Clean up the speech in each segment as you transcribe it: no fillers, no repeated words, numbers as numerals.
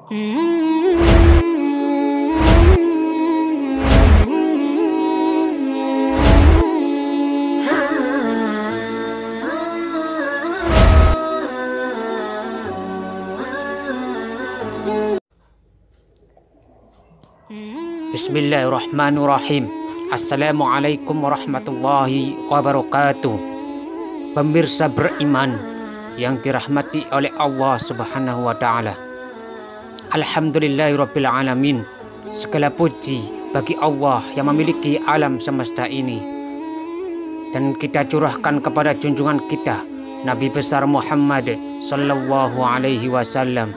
Bismillahirrahmanirrahim. Assalamualaikum warahmatullahi wabarakatuh. Pemirsa beriman yang dirahmati oleh Allah Subhanahu wa Ta'ala, Alhamdulillahirabbil alamin. Segala puji bagi Allah yang memiliki alam semesta ini, dan kita curahkan kepada junjungan kita Nabi besar Muhammad sallallahu alaihi wasallam.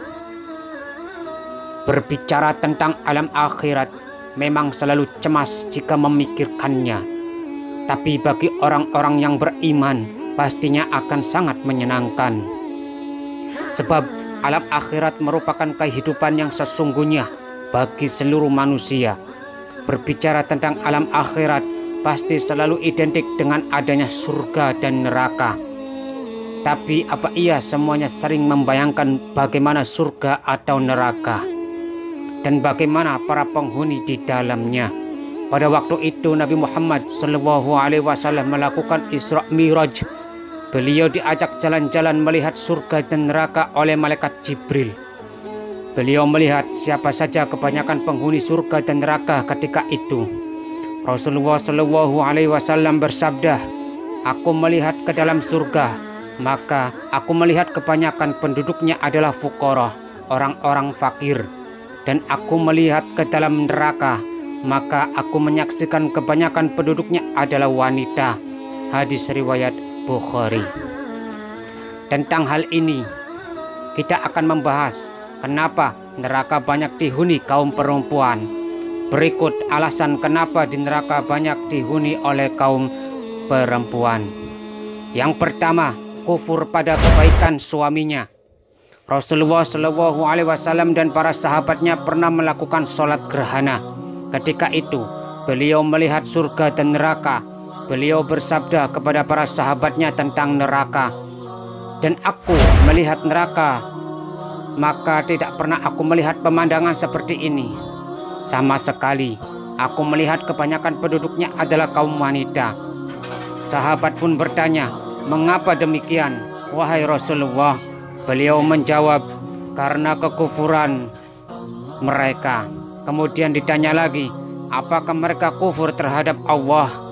Berbicara tentang alam akhirat memang selalu cemas jika memikirkannya, tapi bagi orang-orang yang beriman pastinya akan sangat menyenangkan. Sebab alam akhirat merupakan kehidupan yang sesungguhnya bagi seluruh manusia. Berbicara tentang alam akhirat pasti selalu identik dengan adanya surga dan neraka. Tapi apa iya semuanya sering membayangkan bagaimana surga atau neraka, dan bagaimana para penghuni di dalamnya? Pada waktu itu Nabi Muhammad SAW melakukan Isra Miraj. Beliau diajak jalan-jalan melihat surga dan neraka oleh malaikat Jibril. Beliau melihat siapa saja kebanyakan penghuni surga dan neraka ketika itu. Rasulullah SAW bersabda, "Aku melihat ke dalam surga, maka aku melihat kebanyakan penduduknya adalah fuqara, orang-orang fakir. Dan aku melihat ke dalam neraka, maka aku menyaksikan kebanyakan penduduknya adalah wanita." Hadis riwayat Bukhari. Tentang hal ini kita akan membahas kenapa neraka banyak dihuni kaum perempuan. Berikut alasan kenapa di neraka banyak dihuni oleh kaum perempuan. Yang pertama, kufur pada kebaikan suaminya. Rasulullah SAW dan para sahabatnya pernah melakukan sholat gerhana. Ketika itu beliau melihat surga dan neraka. Beliau bersabda kepada para sahabatnya tentang neraka, "Dan aku melihat neraka, maka tidak pernah aku melihat pemandangan seperti ini. Sama sekali aku melihat kebanyakan penduduknya adalah kaum wanita." Sahabat pun bertanya, "Mengapa demikian, wahai Rasulullah?" Beliau menjawab, "Karena kekufuran mereka." Kemudian ditanya lagi, "Apakah mereka kufur terhadap Allah?"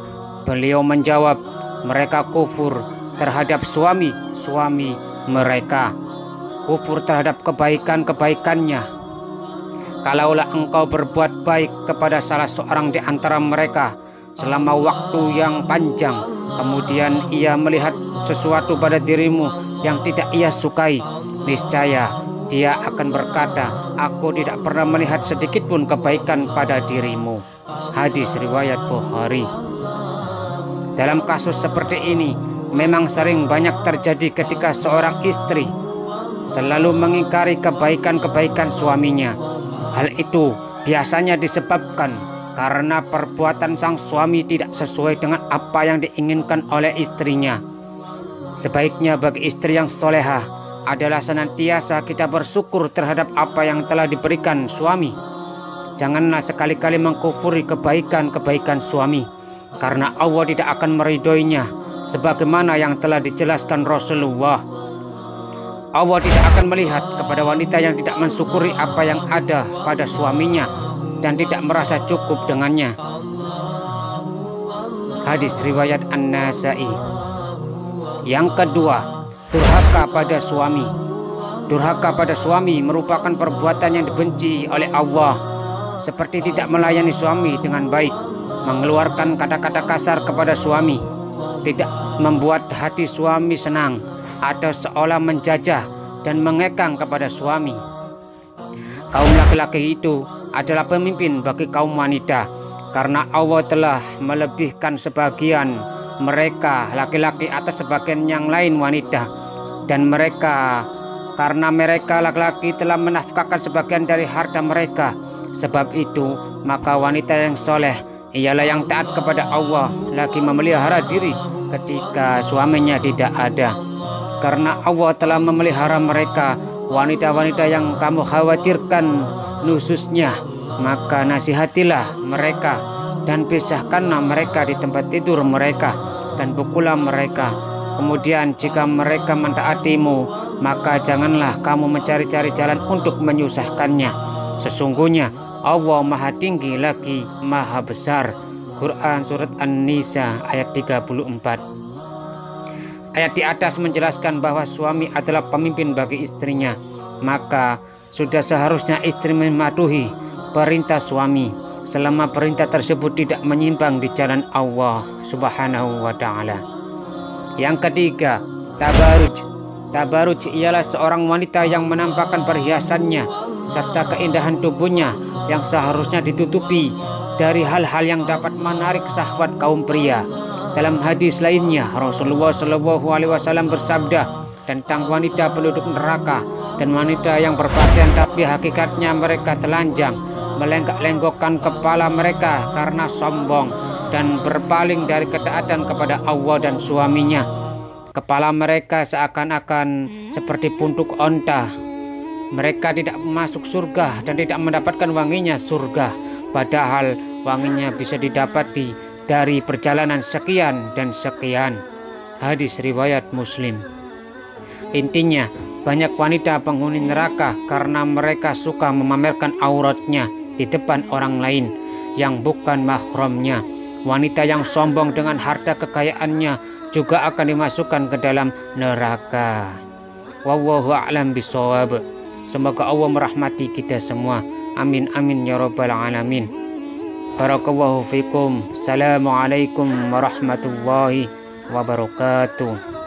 Beliau menjawab, "Mereka kufur terhadap suami mereka, kufur terhadap kebaikan-kebaikannya. Kalaulah engkau berbuat baik kepada salah seorang di antara mereka selama waktu yang panjang, kemudian ia melihat sesuatu pada dirimu yang tidak ia sukai, niscaya dia akan berkata, 'Aku tidak pernah melihat sedikit pun kebaikan pada dirimu.'" Hadis riwayat Bukhari. Dalam kasus seperti ini memang sering banyak terjadi ketika seorang istri selalu mengingkari kebaikan-kebaikan suaminya. Hal itu biasanya disebabkan karena perbuatan sang suami tidak sesuai dengan apa yang diinginkan oleh istrinya. Sebaiknya bagi istri yang solehah adalah senantiasa kita bersyukur terhadap apa yang telah diberikan suami. Janganlah sekali-kali mengkufuri kebaikan-kebaikan suami, karena Allah tidak akan meridhoinya, sebagaimana yang telah dijelaskan Rasulullah. Allah tidak akan melihat kepada wanita yang tidak mensyukuri apa yang ada pada suaminya dan tidak merasa cukup dengannya. Hadis riwayat An-Nasa'i. Yang kedua, durhaka pada suami. Durhaka pada suami merupakan perbuatan yang dibenci oleh Allah, seperti tidak melayani suami dengan baik, mengeluarkan kata-kata kasar kepada suami, tidak membuat hati suami senang, atau seolah menjajah dan mengekang kepada suami. Kaum laki-laki itu adalah pemimpin bagi kaum wanita, karena Allah telah melebihkan sebagian mereka laki-laki atas sebagian yang lain wanita, dan karena mereka laki-laki telah menafkahkan sebagian dari harta mereka. Sebab itu maka wanita yang soleh ialah yang taat kepada Allah, lagi memelihara diri ketika suaminya tidak ada, karena Allah telah memelihara mereka wanita-wanita yang kamu khawatirkan nususnya, maka nasihatilah mereka dan pisahkanlah mereka di tempat tidur mereka dan pukullah mereka. Kemudian jika mereka mentaatimu, maka janganlah kamu mencari-cari jalan untuk menyusahkannya. Sesungguhnya Allah Maha Tinggi lagi Maha Besar. Quran Surat An-Nisa ayat 34. Ayat di atas menjelaskan bahwa suami adalah pemimpin bagi istrinya, maka sudah seharusnya istri mematuhi perintah suami selama perintah tersebut tidak menyimpang di jalan Allah Subhanahu wa Ta'ala. Yang ketiga, tabaruj. Tabaruj ialah seorang wanita yang menampakkan perhiasannya serta keindahan tubuhnya yang seharusnya ditutupi dari hal-hal yang dapat menarik syahwat kaum pria. Dalam hadis lainnya, Rasulullah SAW bersabda tentang wanita penduduk neraka dan wanita yang berpakaian tapi hakikatnya mereka telanjang, melenggak-lenggokkan kepala mereka karena sombong dan berpaling dari ketaatan kepada Allah dan suaminya. Kepala mereka seakan-akan seperti puntuk onta. Mereka tidak masuk surga dan tidak mendapatkan wanginya surga, padahal wanginya bisa didapati dari perjalanan sekian dan sekian. Hadis riwayat Muslim. Intinya, banyak wanita penghuni neraka karena mereka suka memamerkan auratnya di depan orang lain yang bukan mahramnya. Wanita yang sombong dengan harta kekayaannya juga akan dimasukkan ke dalam neraka. Wallahu a'lam bishawab. Semoga Allah merahmati kita semua. Amin amin ya rabbal alamin. Barakallahu fikum. Assalamualaikum warahmatullahi wabarakatuh.